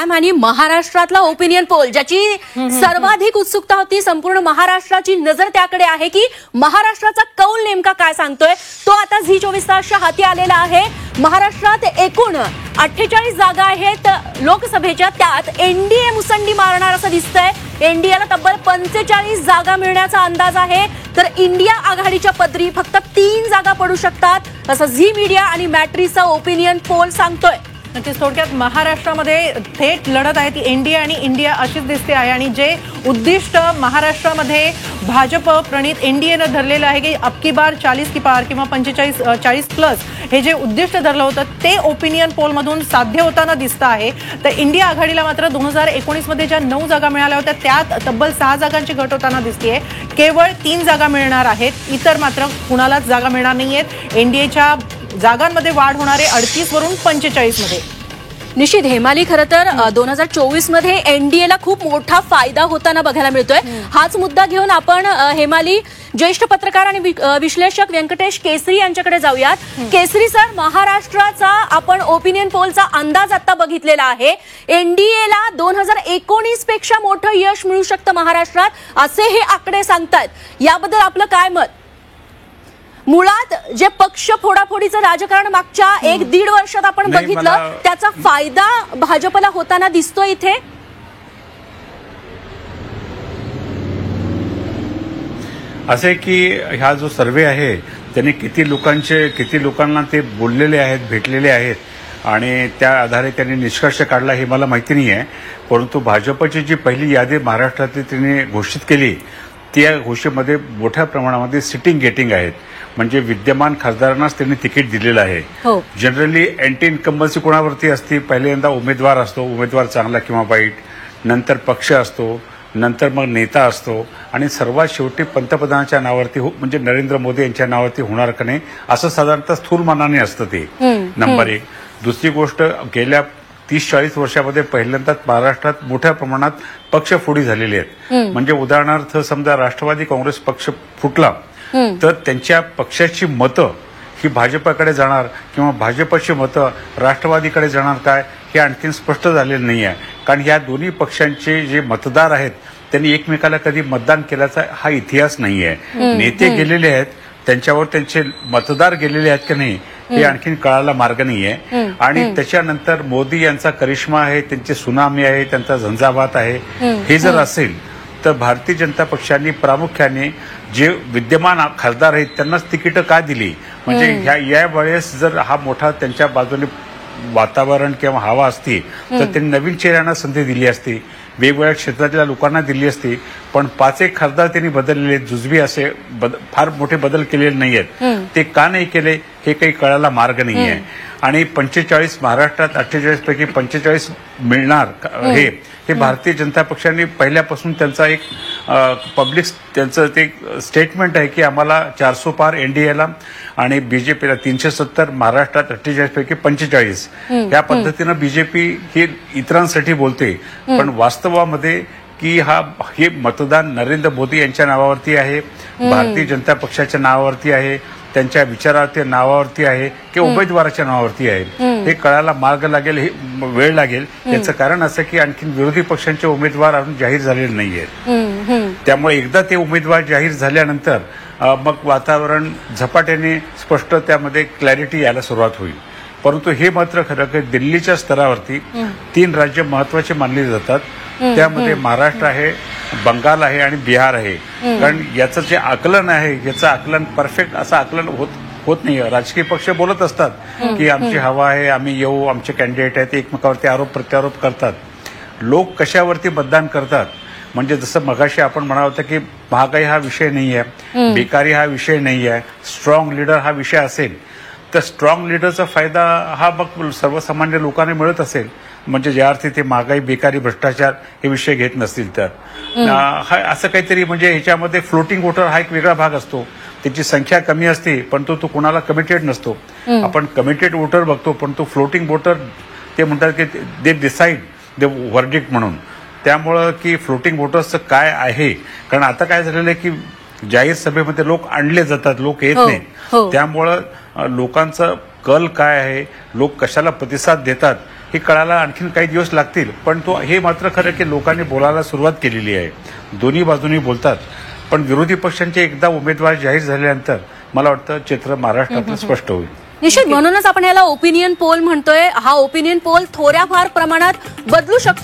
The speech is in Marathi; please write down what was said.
मॅम, आणि महाराष्ट्रातला ओपिनियन पोल ज्याची सर्वाधिक उत्सुकता होती, संपूर्ण महाराष्ट्राची नजर त्याकडे आहे की महाराष्ट्राचा कौल नेमका काय सांगतोय, तो आता झी24 तासच्या हाती आलेला आहे. महाराष्ट्रात एकूण 48 जागा आहेत लोकसभेच्या, त्यात एनडीए मुसंडी मारणार असं दिसतंय. एनडीएला तब्बल 45 जागा मिळण्याचा अंदाज आहे, तर इंडिया आघाडीच्या पदरी फक्त 3 जागा पडू शकतात असं झी मीडिया आणि मॅट्रिसचा ओपिनियन पोल सांगतोय. नक्कीच थोडक्यात महाराष्ट्रामध्ये थेट लढत आहे ती एनडीए आणि इंडिया अशीच दिसते आहे. आणि जे उद्दिष्ट महाराष्ट्रामध्ये भाजप प्रणित एनडीएनं धरलेलं आहे की अबकी बार 40 की पार किंवा 45-40 प्लस हे जे उद्दिष्ट धरलं होतं ते ओपिनियन पोलमधून साध्य होताना दिसतं आहे. तर इंडिया आघाडीला मात्र 2019 मध्ये ज्या 9 जागा मिळाल्या होत्या त्यात तब्बल 6 जागांची घट होताना दिसतेय. केवळ 3 जागा मिळणार आहेत, इतर मात्र कुणालाच जागा मिळणार नाहीयेत. एनडीएच्या जागांमध्ये वाढ होणारे 38 वरून 45 मध्ये. निश्चित हेमाली, खरं तर 2024 मध्ये एनडीएला खूप मोठा फायदा होताना बघायला मिळतोय. हाच मुद्दा घेऊन आपण हेमाली ज्येष्ठ पत्रकार आणि विश्लेषक व्यंकटेश केसरी यांच्याकडे जाऊयात. केसरी सर, महाराष्ट्राचा आपण ओपिनियन पोलचा अंदाज आता बघितलेला आहे. एनडीएला 2019 पेक्षा मोठं यश मिळू शकतं महाराष्ट्रात असे हे आकडे सांगतायत. याबद्दल आपलं काय मत? मुळात जे पक्ष फोडाफोडीचं राजकारण मागच्या 1-1.5 वर्षात आपण बघितलं त्याचा फायदा भाजपला होताना दिसतोय इथे. असे की हा जो सर्वे आहे त्यांनी किती लोकांना ते बोललेले आहेत, भेटलेले आहेत आणि त्या आधारे त्यांनी निष्कर्ष काढला हे मला माहिती नाही आहे. परंतु भाजपची जी पहिली यादी महाराष्ट्रातली त्यांनी घोषित केली त्या घोषणेमध्ये मोठ्या प्रमाणामध्ये सिटिंग गेटिंग आहेत, म्हणजे विद्यमान खासदारांनाच त्यांनी तिकीट दिलेलं आहे. जनरली अँटी इन्कम्बन्सी कोणावरती असते? पहिल्यांदा उमेदवार असतो, उमेदवार चांगला किंवा वाईट, नंतर पक्ष असतो, नंतर मग नेता असतो आणि सर्वात शेवटी पंतप्रधानाच्या नावावरती म्हणजे नरेंद्र मोदी यांच्या नावावरती होणार का नाही असं साधारणतः स्थूलमानाने असतं ते. नंबर 1. दुसरी गोष्ट, गेल्या 30-40 वर्षामध्ये पहिल्यांदाच महाराष्ट्रात मोठ्या प्रमाणात पक्षफोडी झालेली आहेत. म्हणजे उदाहरणार्थ समजा राष्ट्रवादी काँग्रेस पक्ष फुटला तर त्यांच्या पक्षाची मतं ही भाजपकडे जाणार किंवा भाजपची मतं राष्ट्रवादीकडे जाणार काय हे आणखीन स्पष्ट झालेलं नाही आहे. कारण या दोन्ही पक्षांचे जे मतदार आहेत त्यांनी एकमेकाला कधी मतदान केल्याचा हा इतिहास नाही आहे. नेते गेलेले आहेत, त्यांच्यावर त्यांचे मतदार गेलेले आहेत की नाही हे आणखीन कळायला मार्ग नाहीये. आणि त्याच्यानंतर मोदी यांचा करिश्मा आहे, त्यांचे सुनामी आहे, त्यांचा झंझावात आहे. हे जर असेल तर भारतीय जनता पक्षाने प्रामुख्याने जे विद्यमान खासदार आहेत त्यांनाच तिकीटं का दिली? म्हणजे या वेळेस जर हा मोठा त्यांच्या बाजूने वातावरण किंवा हवा असती तर त्यांनी नवीन चेहऱ्यांना संधी दिली असती, वेगवेगळ्या क्षेत्रातल्या लोकांना दिली असती. पण 5-1 खासदार त्यांनी बदललेले, जुजबी असे फार मोठे बदल केलेले नाहीयेत. ते का नाही केले हे काही कळायला मार्ग नाही आहे. आणि 45 महाराष्ट्रात 48 पैकी 45 मिळणार हे भारतीय जनता पक्षाने पहिल्यापासून त्यांचा एक पब्लिक त्यांचं ते स्टेटमेंट आहे की आम्हाला 400 पार एनडीएला आणि बीजेपीला 370, महाराष्ट्रात 48 पैकी 45 या पद्धतीनं बीजेपी ही इतरांसाठी बोलते. पण वास्तवामध्ये की हे मतदान नरेंद्र मोदी यांच्या नावावरती आहे, भारतीय जनता पक्षाच्या नावावरती आहे, त्यांच्या विचारावरती नावावरती आहे की उमेदवाराच्या नावावरती आहे हे कळायला मार्ग लागेल, हे वेळ लागेल. याचं कारण असं की आणखी विरोधी पक्षांचे उमेदवार अजून जाहीर झालेले नाहीयेत. त्यामुळे एकदा ते उमेदवार जाहीर झाल्यानंतर मग वातावरण झपाट्याने स्पष्ट त्यामध्ये क्लॅरिटी यायला सुरुवात होईल. परंतु हे मात्र खरं की दिल्लीच्या स्तरावरती 3 राज्य महत्वाचे मानले जातात. त्यामध्ये महाराष्ट्र आहे, बंगाल आहे आणि बिहार आहे. कारण याचं जे आकलन आहे याचं आकलन परफेक्ट असं आकलन होत नाही. राजकीय पक्ष बोलत असतात की आमची हवा आहे, आम्ही येऊ, आमचे कॅन्डिडेट आहेत, एकमेकावरती आरोप प्रत्यारोप करतात. लोक कशावरती मतदान करतात म्हणजे जसं मगाशी आपण म्हणाल होतं की महागाई हा विषय नाही आहे, बेकारी हा विषय नाही आहे, स्ट्रॉंग लीडर हा विषय असेल तर स्ट्रॉंग लीडरचा फायदा हा मग सर्वसामान्य लोकांना मिळत असेल. म्हणजे ज्या अर्थी ते महागाई, बेकारी, भ्रष्टाचार हे विषय घेत नसतील तर असं काहीतरी म्हणजे ह्याच्यामध्ये फ्लोटिंग वोटर हा एक वेगळा भाग असतो. त्याची संख्या कमी असते पण तो कुणाला कमिटेड नसतो. आपण कमिटेड वोटर बघतो पण तो फ्लोटिंग वोटर ते म्हणतात की दे डिसाईड द व्हर्डिक्ट म्हणून. त्यामुळं की फ्लोटिंग वोटर्सचं काय आहे, कारण आता काय झालेलं आहे की जाहीर सभेमध्ये लोक आणले जातात, लोक येत नाहीत. त्यामुळं लोकांचा कल काय आहे, लोक कशाला प्रतिसाद देतात हे कळायला आणखीन काही दिवस लागतील, पण हे मात्र खरं की लोकांनी बोलायला सुरुवात केलेली आहे. दोन्ही बाजूनी बोलतात, पण विरोधी पक्षांचे एकदा उमेदवार जाहीर झाल्यानंतर मला वाटतं चित्र महाराष्ट्रातलं स्पष्ट होईल. निश्चित, म्हणूनच आपण याला ओपिनियन पोल म्हणतोय. हा ओपिनियन पोल थोड्याफार प्रमाणात बदलू शकतो.